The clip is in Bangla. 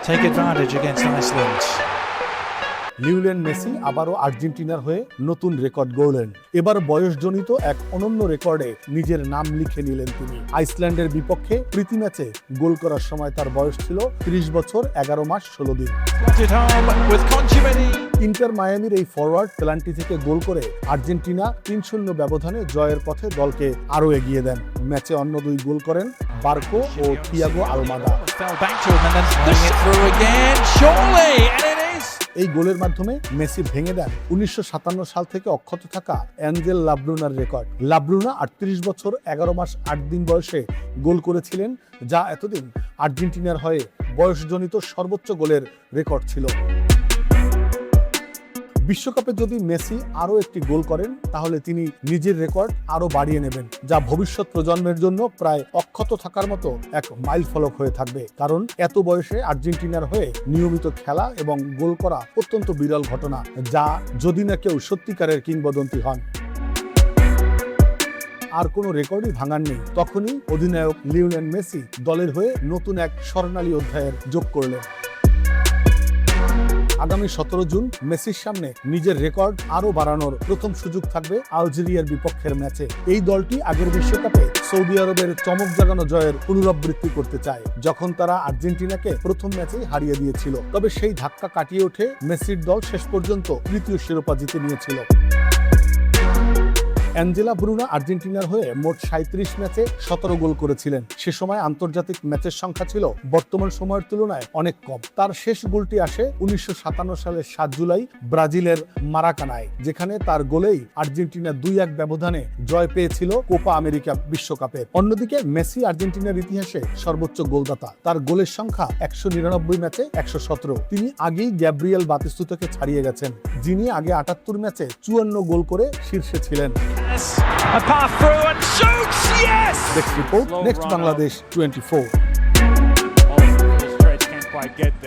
take advantage against Iceland. Lionel Messi আবারও আর্জেন্টিনার হয়ে নতুন রেকর্ড গড়লেন। এবার বয়সজনিত এক অনন্য রেকর্ডে নিজের নাম লিখে নিলেন তিনি। আইসল্যান্ডের বিপক্ষে প্রীতি ম্যাচে গোল করার সময় তার বয়স ছিল 30 বছর 11 মাস 16 দিন। Slotted home with Conchimini. Inter মায়ামির এই ফরওয়ার্ড পেনাল্টি থেকে গোল করে আর্জেন্টিনা 3-0 ব্যবধানে জয়ের পথে দলকে আরও এগিয়ে দেন। ম্যাচে অন্য 2 গোল করেন বার্কো ও Thiago Almada. Fell back to him and then playing it through again. Surely, and it is. এই গোলের মাধ্যমে মেসি ভেঙে দেন 1957 সাল থেকে অক্ষত থাকা অ্যাঞ্জেল লাব্রুনার রেকর্ড। লাব্রুনা 38 বছর 11 মাস 8 দিন বয়সে গোল করেছিলেন, যা এতদিন আর্জেন্টিনার হয়ে বয়সজনিত সর্বোচ্চ গোলের রেকর্ড ছিল। বিশ্বকাপে যদি মেসি আরও একটি গোল করেন তাহলে তিনি নিজের রেকর্ড আরও বাড়িয়ে নেবেন, যা ভবিষ্যৎ প্রজন্মের জন্য প্রায় অক্ষত থাকার মতো এক মাইল ফলক হয়ে থাকবে। কারণ এত বয়সে আর্জেন্টিনার হয়ে নিয়মিত খেলা এবং গোল করা অত্যন্ত বিরল ঘটনা, যা যদি না কেউ সত্যিকারের কিংবদন্তি হন। আর কোনো রেকর্ডই ভাঙার নেই। তখনই অধিনায়ক লিওনেল মেসি দলের হয়ে নতুন এক স্বর্ণালী অধ্যায়ের যোগ করলেন। আগামী 17 জুন মেসির সামনে নিজের রেকর্ড আরও বাড়ানোর প্রথম সুযোগ থাকবে আলজেরিয়ার বিপক্ষের ম্যাচে। এই দলটি আগের বিশ্বকাপে সৌদি আরবের চমক জাগানো জয়ের পুনরাবৃত্তি করতে চায়, যখন তারা আর্জেন্টিনাকে প্রথম ম্যাচেই হারিয়ে দিয়েছিল। তবে সেই ধাক্কা কাটিয়ে ওঠে মেসির দল শেষ পর্যন্ত তৃতীয় শিরোপা জিতে নিয়েছিল। অ্যাঞ্জেলা ব্রুনা আর্জেন্টিনার হয়ে মোট 37 ম্যাচে 17 গোল করেছিলেন। সে সময় আন্তর্জাতিক ম্যাচের সংখ্যা ছিল বর্তমান সময়ের তুলনায় অনেক কম। তার শেষ গোলটি আসে 1957 সালের 7 জুলাই ব্রাজিলের মারাকানায়, যেখানে তার গোলেই আর্জেন্টিনা 2-1 ব্যবধানে জয় পেয়েছিল কোপা আমেরিকা বিশ্বকাপে। অন্যদিকে মেসি আর্জেন্টিনার ইতিহাসে সর্বোচ্চ গোলদাতা। তার গোলের সংখ্যা 199 ম্যাচে 117। তিনি আগেই গ্যাব্রিয়েল বাতিস্তুতাকে ছাড়িয়ে গেছেন, যিনি আগে 78 ম্যাচে 54 গোল করে শীর্ষে ছিলেন। A pass through and shoots, yes! Next report, Next Bangladesh 24. All the stretch can't quite get there.